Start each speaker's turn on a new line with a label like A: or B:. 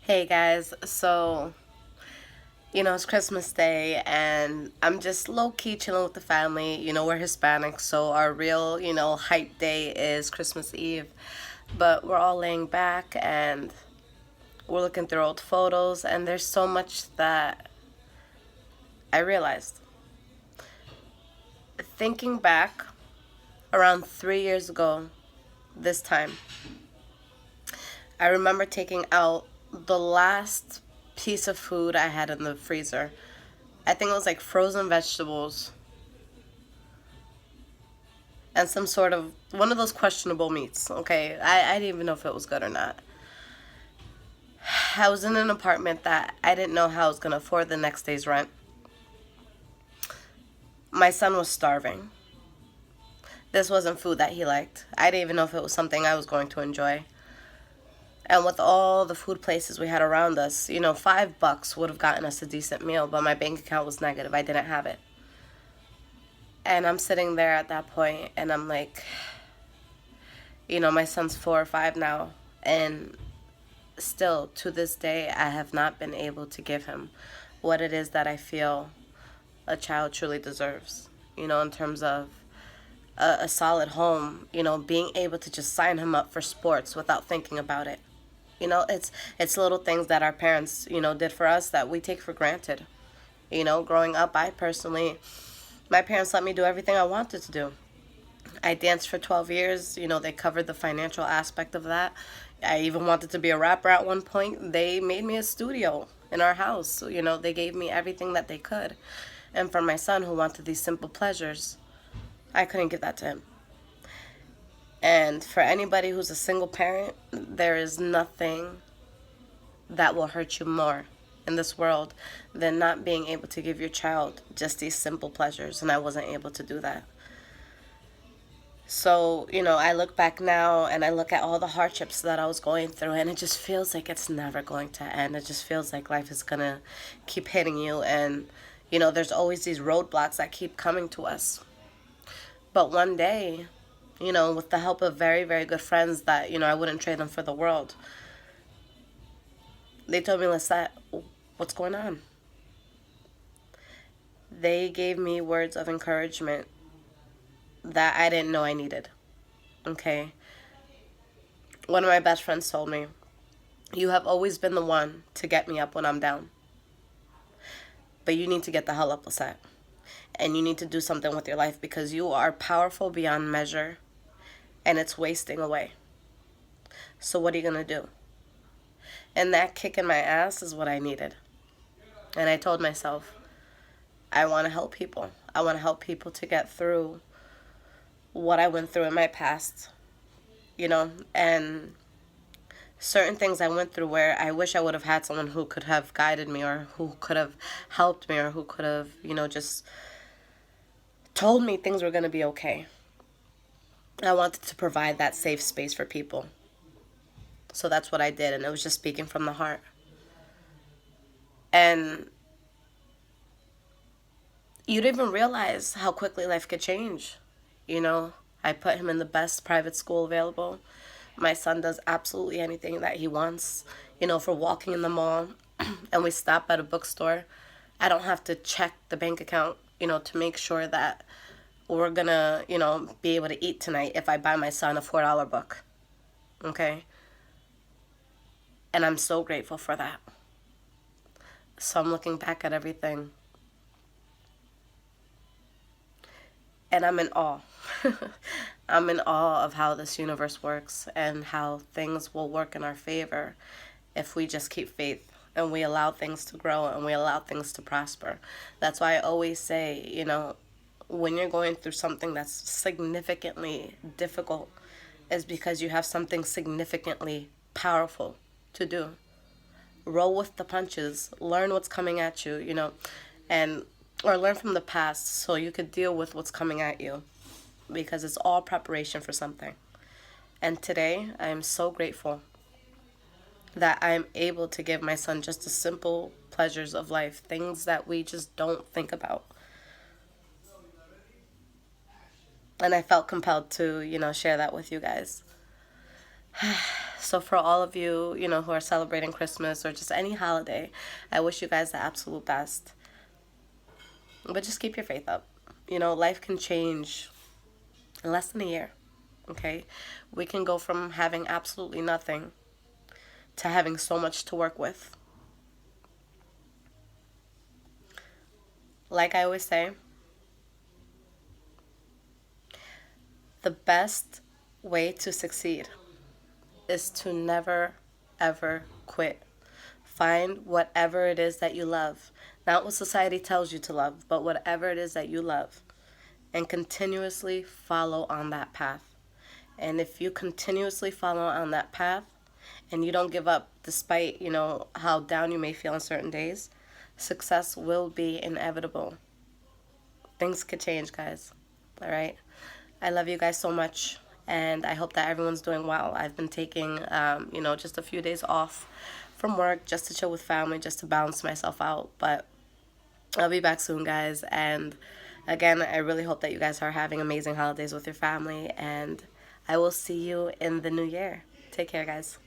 A: Hey guys, it's Christmas Day and I'm just low key chilling with the family. We're Hispanic, so our real, hype day is Christmas Eve. But we're all laying back and we're looking through old photos, and there's so much that I realized. Thinking back around 3 years ago, this time, I remember taking out the last piece of food I had in the freezer. I think it was like frozen vegetables and some sort of one of those questionable meats. Okay, I didn't even know if it was good or not. I was in an apartment that I didn't know how I was gonna afford the next day's rent. My son was starving. This wasn't food that he liked. I didn't even know if it was something I was going to enjoy. And with all the food places we had around us, $5 would have gotten us a decent meal, but my bank account was negative. I didn't have it. And I'm sitting there at that point and I'm like, my son's 4 or 5 now, and still to this day, I have not been able to give him what it is that I feel a child truly deserves, in terms of a solid home, being able to just sign him up for sports without thinking about it. It's little things that our parents, did for us that we take for granted. Growing up, my parents let me do everything I wanted to do. I danced for 12 years. They covered the financial aspect of that. I even wanted to be a rapper at one point. They made me a studio in our house. So, they gave me everything that they could. And for my son who wanted these simple pleasures, I couldn't give that to him. And for anybody who's a single parent, there is nothing that will hurt you more in this world than not being able to give your child just these simple pleasures. And I wasn't able to do that. So, I look back now and I look at all the hardships that I was going through, and it just feels like it's never going to end. It just feels like life is going to keep hitting you, and, there's always these roadblocks that keep coming to us. But one day, with the help of very, very good friends that, I wouldn't trade them for the world, they told me, Lisette, what's going on? They gave me words of encouragement that I didn't know I needed. Okay? One of my best friends told me, you have always been the one to get me up when I'm down. But you need to get the hell up, Lisette. And you need to do something with your life because you are powerful beyond measure and it's wasting away. So what are you going to do? And that kick in my ass is what I needed. And I told myself, I want to help people. I want to help people to get through what I went through in my past, and certain things I went through where I wish I would have had someone who could have guided me or who could have helped me or who could have, just told me things were going to be okay. I wanted to provide that safe space for people. So that's what I did, and it was just speaking from the heart. And you don't even realize how quickly life could change. I put him in the best private school available. My son does absolutely anything that he wants. For walking in the mall and we stop at a bookstore, I don't have to check the bank account, to make sure that we're gonna, be able to eat tonight if I buy my son a $4 book. Okay? And I'm so grateful for that. So I'm looking back at everything and I'm in awe. I'm in awe of how this universe works and how things will work in our favor if we just keep faith and we allow things to grow and we allow things to prosper. That's why I always say, when you're going through something that's significantly difficult, is because you have something significantly powerful to do. Roll with the punches, learn what's coming at you, and or learn from the past so you could deal with what's coming at you, because it's all preparation for something. And today, I am so grateful that I'm able to give my son just the simple pleasures of life, things that we just don't think about. And I felt compelled to, share that with you guys. So for all of you, who are celebrating Christmas or just any holiday, I wish you guys the absolute best. But just keep your faith up. Life can change in less than a year. Okay? We can go from having absolutely nothing to having so much to work with. Like I always say, the best way to succeed is to never, ever quit. Find whatever it is that you love. Not what society tells you to love, but whatever it is that you love. And continuously follow on that path. And if you continuously follow on that path and you don't give up despite, how down you may feel on certain days, success will be inevitable. Things could change, guys. All right? I love you guys so much, and I hope that everyone's doing well. I've been taking, just a few days off from work just to chill with family, just to balance myself out. But I'll be back soon, guys. And again, I really hope that you guys are having amazing holidays with your family, and I will see you in the new year. Take care, guys.